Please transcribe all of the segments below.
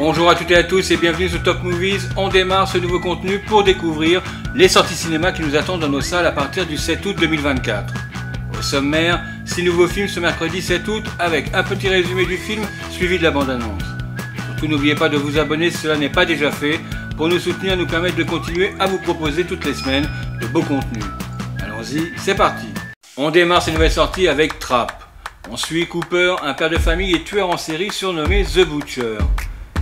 Bonjour à toutes et à tous et bienvenue sur Top Movies. On démarre ce nouveau contenu pour découvrir les sorties cinéma qui nous attendent dans nos salles à partir du 7 août 2024. Au sommaire, 6 nouveaux films ce mercredi 7 août avec un petit résumé du film suivi de la bande-annonce. Surtout n'oubliez pas de vous abonner si cela n'est pas déjà fait pour nous soutenir et nous permettre de continuer à vous proposer toutes les semaines de beaux contenus. Allons-y, c'est parti. On démarre ces nouvelles sorties avec Trap. On suit Cooper, un père de famille et tueur en série surnommé The Butcher.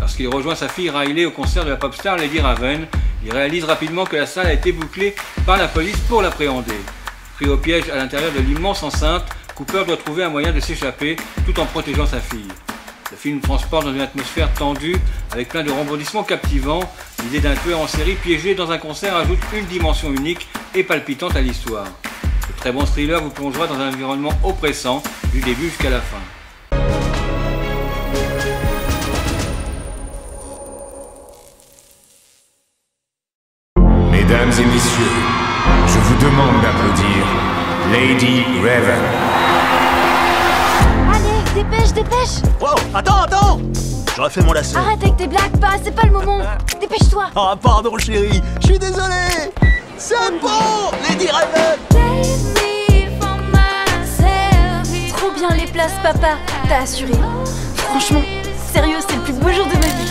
Lorsqu'il rejoint sa fille Riley au concert de la pop star Lady Raven, il réalise rapidement que la salle a été bouclée par la police pour l'appréhender. Pris au piège à l'intérieur de l'immense enceinte, Cooper doit trouver un moyen de s'échapper tout en protégeant sa fille. Le film transporte dans une atmosphère tendue avec plein de rebondissements captivants. L'idée d'un tueur en série piégé dans un concert ajoute une dimension unique et palpitante à l'histoire. Ce très bon thriller vous plongera dans un environnement oppressant du début jusqu'à la fin. Mesdames et messieurs, je vous demande d'applaudir Lady Raven. Allez, dépêche. Wow, attends. J'aurais fait mon lacet. Arrête avec tes blagues, c'est pas le moment. Dépêche-toi. Ah, pardon chérie, je suis désolé. C'est bon, Lady Raven. Trop bien les places, papa. T'as assuré. Franchement, sérieux, c'est le plus beau jour de ma vie.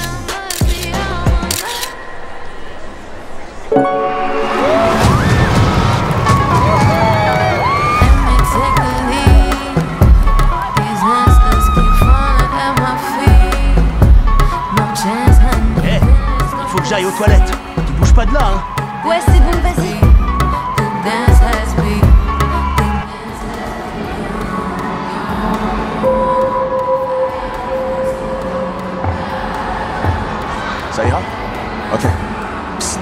Il faut que j'aille aux toilettes. Tu bouges pas de là, hein. Ouais, c'est bon, vas-y. Ça ira? Ok. Psst.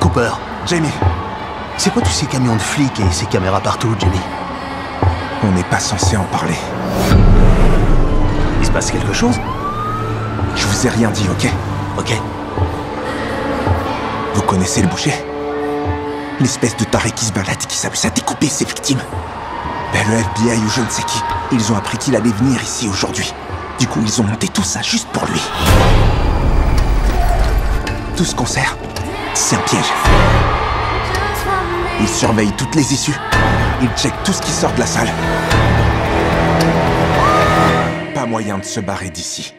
Cooper, Jamie, c'est quoi tous ces camions de flics et ces caméras partout, Jamie? On n'est pas censé en parler. Il se passe quelque chose? Je vous ai rien dit, ok? Ok. Vous connaissez le boucher? L'espèce de taré qui se balade, qui s'amuse à découper ses victimes. Ben, le FBI ou je ne sais qui, ils ont appris qu'il allait venir ici aujourd'hui. Du coup, ils ont monté tout ça juste pour lui. Tout ce concert, c'est un piège. Ils surveillent toutes les issues. Ils checkent tout ce qui sort de la salle. Pas moyen de se barrer d'ici.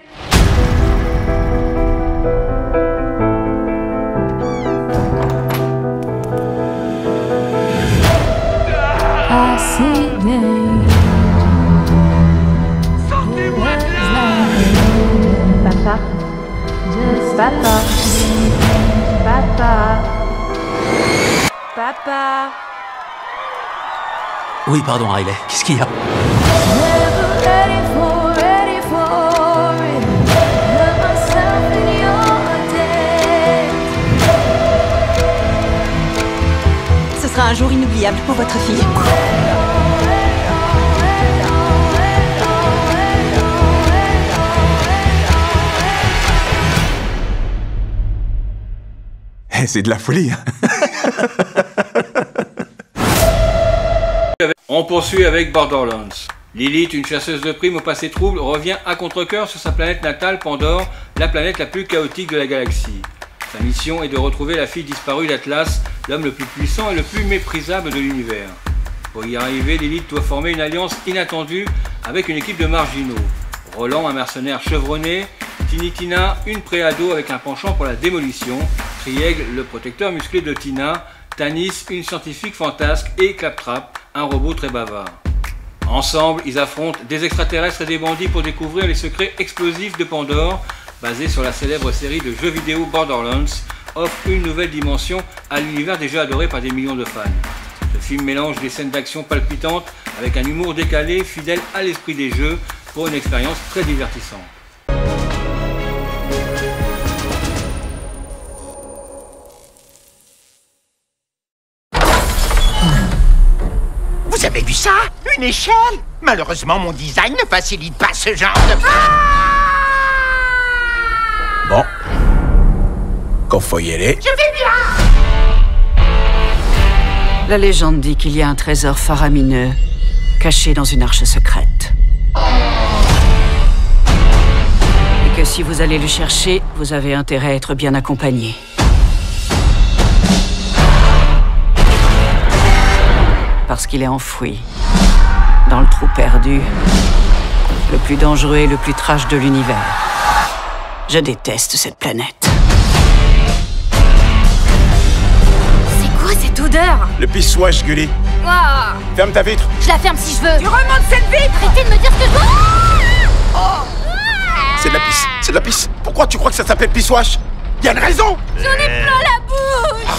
Papa. Oui, pardon, Riley. Qu'est-ce qu'il y a? Ce sera un jour inoubliable pour votre fille. Eh, c'est de la folie, hein. On poursuit avec Borderlands. Lilith, une chasseuse de primes au passé trouble, revient à contre-cœur sur sa planète natale Pandore, la planète la plus chaotique de la galaxie. Sa mission est de retrouver la fille disparue d'Atlas, l'homme le plus puissant et le plus méprisable de l'univers. Pour y arriver, Lilith doit former une alliance inattendue avec une équipe de marginaux. Roland, un mercenaire chevronné, Tina, une préado avec un penchant pour la démolition, Triègle, le protecteur musclé de Tina, Tanis, une scientifique fantasque et Claptrap, un robot très bavard. Ensemble, ils affrontent des extraterrestres et des bandits pour découvrir les secrets explosifs de Pandore, basé sur la célèbre série de jeux vidéo Borderlands, offre une nouvelle dimension à l'univers déjà adoré par des millions de fans. Ce film mélange des scènes d'action palpitantes avec un humour décalé, fidèle à l'esprit des jeux, pour une expérience très divertissante. Vous avez vu ça? Une échelle? Malheureusement, mon design ne facilite pas ce genre de... Bon. Qu'on faut y aller. Je vais bien! La légende dit qu'il y a un trésor faramineux caché dans une arche secrète. Et que que si vous allez le chercher, vous avez intérêt à être bien accompagné. Parce qu'il est enfoui, dans le trou perdu, le plus dangereux et le plus trash de l'univers. Je déteste cette planète. C'est quoi cette odeur? Le pisse-wash, Gully. Waouh. Ferme ta vitre. Je la ferme si je veux. Tu remontes cette vitre. Arrêtez de me dire ce que je veux. C'est de la pisse. C'est de la pisse. Pourquoi tu crois que ça s'appelle pisse-wash? Y a une raison. J'en ai plein la bouche.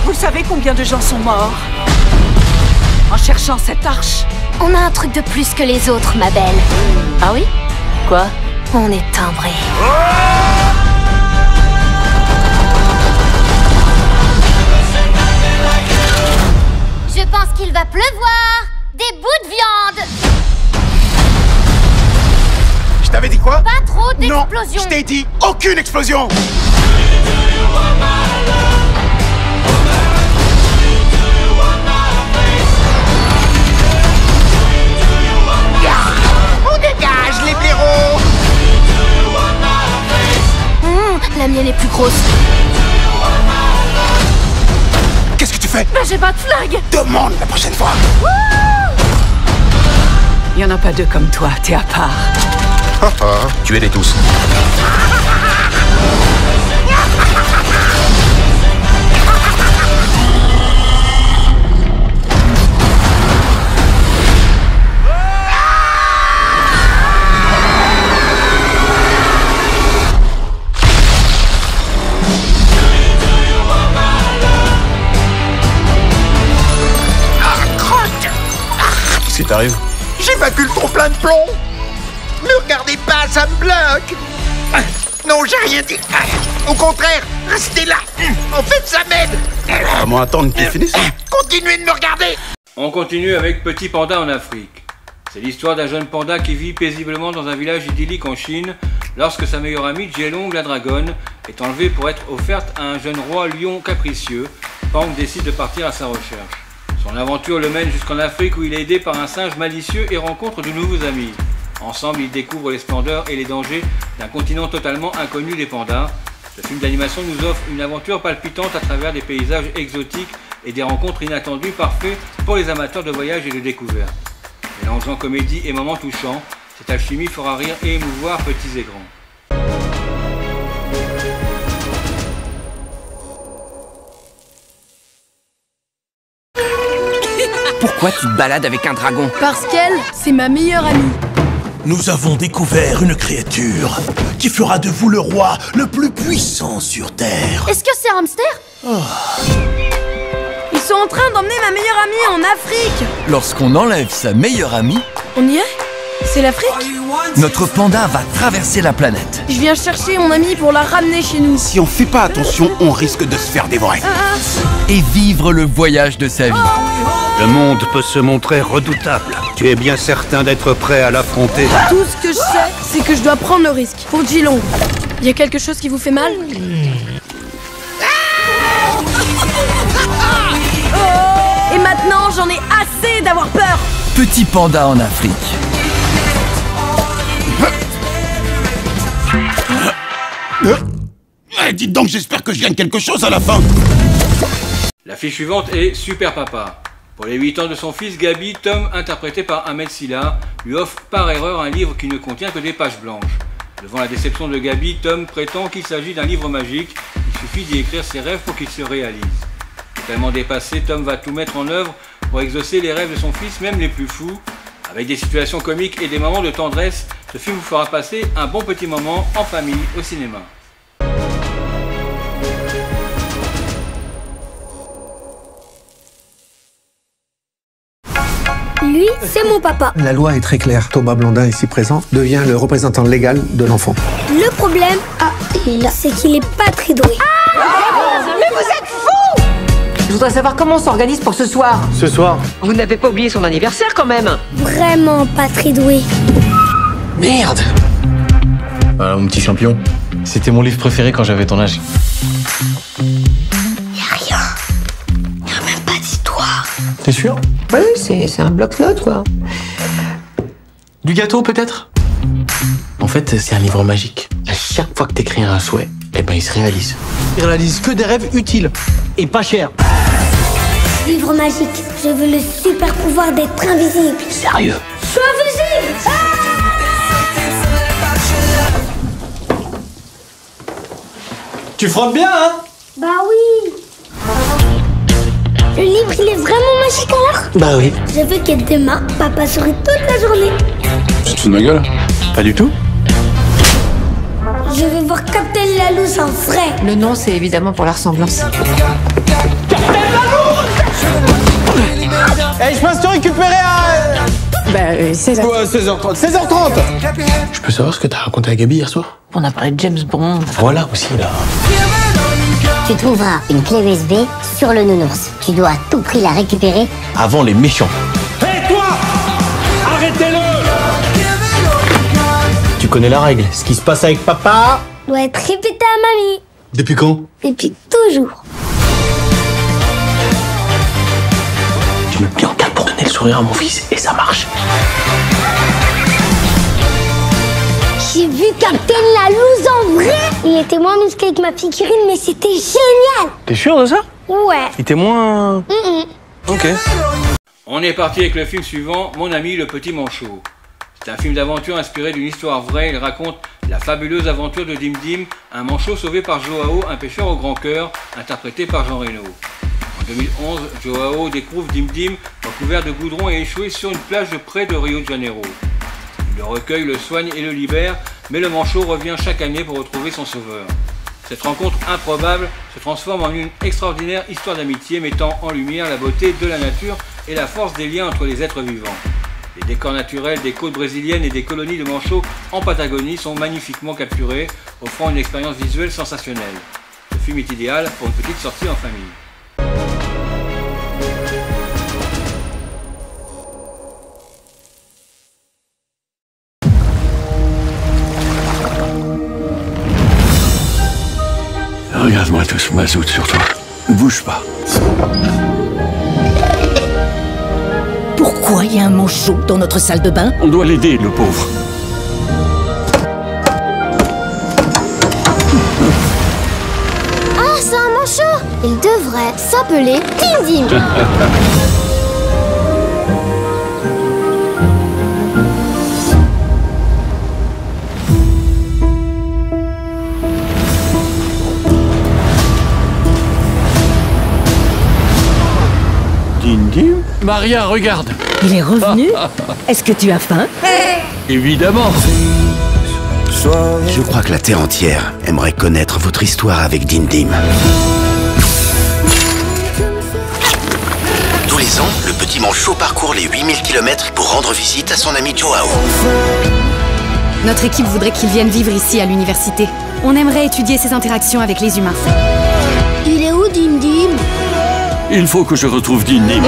Vous savez combien de gens sont morts en cherchant cette arche? On a un truc de plus que les autres, ma belle. Ah oui? Quoi? On est timbrés. Je pense qu'il va pleuvoir. Des bouts de viande. Je t'avais dit quoi? Pas trop Non, d'explosions. je t'ai dit aucune explosion. On dégage, les blaireaux. La mienne est plus grosse. Qu'est-ce que tu fais? Bah j'ai pas de flingue. Demande la prochaine fois. Il y en a pas deux comme toi, t'es à part. Tuez-les tous. Qu'est-ce qui t'arrive? J'ai vaincu le trop plein de plomb. Ne regardez pas, ça me bloque. Non, j'ai rien dit. Au contraire, restez là. En fait, ça m'aide. Comment attendre qu'il finisse? Continuez de me regarder. On continue avec Petit Panda en Afrique. C'est l'histoire d'un jeune panda qui vit paisiblement dans un village idyllique en Chine lorsque sa meilleure amie Jielong la dragonne est enlevée pour être offerte à un jeune roi lion capricieux. Pang décide de partir à sa recherche. Son aventure le mène jusqu'en Afrique où il est aidé par un singe malicieux et rencontre de nouveaux amis. Ensemble, ils découvrent les splendeurs et les dangers d'un continent totalement inconnu des pandas. Ce film d'animation nous offre une aventure palpitante à travers des paysages exotiques et des rencontres inattendues, parfaits pour les amateurs de voyage et de découverte. Mélangeant comédie et moments touchants, cette alchimie fera rire et émouvoir petits et grands. Pourquoi tu te balades avec un dragon? Parce qu'elle, c'est ma meilleure amie. Nous avons découvert une créature qui fera de vous le roi le plus puissant sur Terre. Est-ce que c'est un hamster? Ils sont en train d'emmener ma meilleure amie en Afrique. Lorsqu'on enlève sa meilleure amie, On y est? C'est l'Afrique? notre panda va traverser la planète. Je viens chercher mon amie pour la ramener chez nous. Si on fait pas attention, on risque de se faire dévorer. Et vivre le voyage de sa vie. Le monde peut se montrer redoutable. Tu es bien certain d'être prêt à l'affronter? Tout ce que je sais, c'est que je dois prendre le risque. Pour Jielong. Y a quelque chose qui vous fait mal? Et maintenant, j'en ai assez d'avoir peur. Petit panda en Afrique. Dites donc, j'espère que je gagne quelque chose à la fin. L'affiche suivante est Super Papa. Pour les 8 ans de son fils Gabi, Tom, interprété par Ahmed Silla, lui offre par erreur un livre qui ne contient que des pages blanches. Devant la déception de Gabi, Tom prétend qu'il s'agit d'un livre magique, il suffit d'y écrire ses rêves pour qu'ils se réalisent. Totalement dépassé, Tom va tout mettre en œuvre pour exaucer les rêves de son fils, même les plus fous. Avec des situations comiques et des moments de tendresse, ce film vous fera passer un bon petit moment en famille au cinéma. Lui, c'est mon papa. La loi est très claire. Thomas Blondin, ici présent, devient le représentant légal de l'enfant. Le problème, c'est qu'il est pas très doué. Mais vous êtes fous! Je voudrais savoir comment on s'organise pour ce soir. Ce soir? Vous n'avez pas oublié son anniversaire quand même. Vraiment pas très doué. Merde! Voilà, mon petit champion. C'était mon livre préféré quand j'avais ton âge. Y a rien. Y a même pas T'es sûr? Oui, c'est un bloc-notes, quoi. Du gâteau, peut-être? En fait, c'est un livre magique. À chaque fois que t'écris un souhait, eh ben, il se réalise. Il réalise que des rêves utiles. Et pas chers. Livre magique. Je veux le super pouvoir d'être invisible. Sérieux? Sois invisible! Tu frottes bien, hein? Bah oui. Le livre, il est vraiment magique alors? Bah oui. Je veux que demain, papa sourit toute la journée. Tu te fous de ma gueule? Pas du tout. Je veux voir Captain Lalouse en vrai. Le nom, c'est évidemment pour la ressemblance. Eh, je passe te récupérer à... Bah, 16h. Ouais, 16h30. 16h30. Je peux savoir ce que t'as raconté à Gabi hier soir? On a parlé de James Bond. Voilà aussi, là. Tu trouveras une clé USB sur le nounours. Tu dois à tout prix la récupérer. Avant les méchants. Hé, toi! Arrêtez-le! Tu connais la règle. Ce qui se passe avec papa... Doit être répété à mamie. Depuis quand? Depuis toujours. Tu me mets en garde pour donner le sourire à mon fils, et ça marche. J'ai vu Captain Lalouse en vrai. Il était moins musclé que ma figurine, mais c'était génial. T'es sûr de ça? Ouais. Il était moins... Ok. On est parti avec le film suivant, Mon ami le petit manchot. C'est un film d'aventure inspiré d'une histoire vraie. Il raconte la fabuleuse aventure de Dim Dim, un manchot sauvé par Joao, un pêcheur au grand cœur, interprété par Jean Reno. En 2011, Joao découvre Dim Dim recouvert de goudron et échoué sur une plage de près de Rio de Janeiro. Il le recueille, le soigne et le libère, mais le manchot revient chaque année pour retrouver son sauveur. Cette rencontre improbable se transforme en une extraordinaire histoire d'amitié mettant en lumière la beauté de la nature et la force des liens entre les êtres vivants. Les décors naturels des côtes brésiliennes et des colonies de manchots en Patagonie sont magnifiquement capturés, offrant une expérience visuelle sensationnelle. Le film est idéal pour une petite sortie en famille. Regarde-moi tout ce mazout sur toi. Bouge pas. Pourquoi il y a un manchot dans notre salle de bain? On doit l'aider, le pauvre. Ah, c'est un manchot. Il devrait s'appeler Dim Dim. Dim Dim? Maria, regarde. Il est revenu? Est-ce que tu as faim? Évidemment. Je crois que la Terre entière aimerait connaître votre histoire avec Dim Dim. Tous les ans, le petit manchot parcourt les 8000 km pour rendre visite à son ami Joao. Notre équipe voudrait qu'il vienne vivre ici à l'université. On aimerait étudier ses interactions avec les humains. Il est où, Dim Dim? Il faut que je retrouve Dim Dim.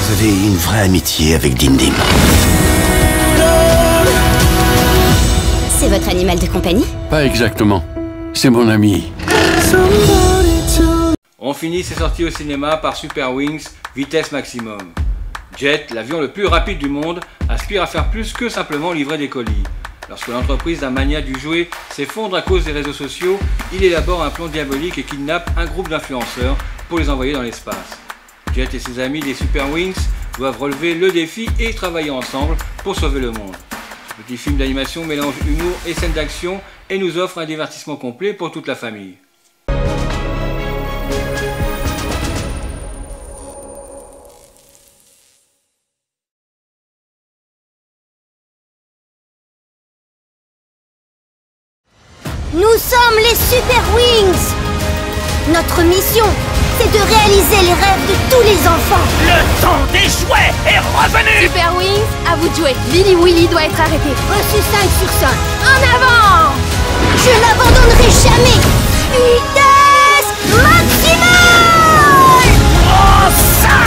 Vous avez une vraie amitié avec Dim Dim. C'est votre animal de compagnie? Pas exactement. C'est mon ami. On finit ses sorties au cinéma par Super Wings, vitesse maximum. Jet, l'avion le plus rapide du monde, aspire à faire plus que simplement livrer des colis. Lorsque l'entreprise d'un mania du jouet s'effondre à cause des réseaux sociaux, il élabore un plan diabolique et kidnappe un groupe d'influenceurs pour les envoyer dans l'espace. Jet et ses amis des Super Wings doivent relever le défi et travailler ensemble pour sauver le monde. Ce petit film d'animation mélange humour et scènes d'action et nous offre un divertissement complet pour toute la famille. Nous sommes les Super Wings. Notre mission, c'est de réaliser les rêves de tous les enfants. Le temps des jouets est revenu. Super Wings, à vous de jouer. Lily Willy doit être arrêté. Reçu 5 sur 5. En avant. Je n'abandonnerai jamais. Vitesse maximale. Oh, ça!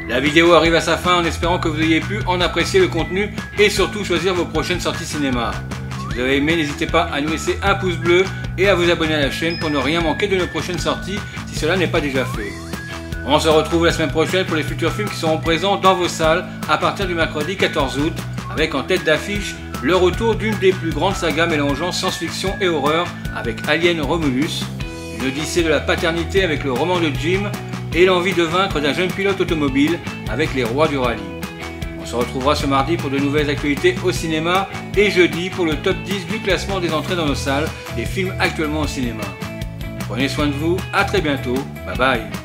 La vidéo arrive à sa fin en espérant que vous ayez pu en apprécier le contenu et surtout choisir vos prochaines sorties cinéma. Si vous avez aimé, n'hésitez pas à nous laisser un pouce bleu et à vous abonner à la chaîne pour ne rien manquer de nos prochaines sorties si cela n'est pas déjà fait. On se retrouve la semaine prochaine pour les futurs films qui seront présents dans vos salles à partir du mercredi 14 août avec en tête d'affiche le retour d'une des plus grandes sagas mélangeant science-fiction et horreur avec Alien Romulus, une odyssée de la paternité avec le roman de Jim et l'envie de vaincre d'un jeune pilote automobile avec les rois du rallye. On se retrouvera ce mardi pour de nouvelles actualités au cinéma et jeudi pour le top 10 du classement des entrées dans nos salles des films actuellement au cinéma. Prenez soin de vous, à très bientôt, bye bye.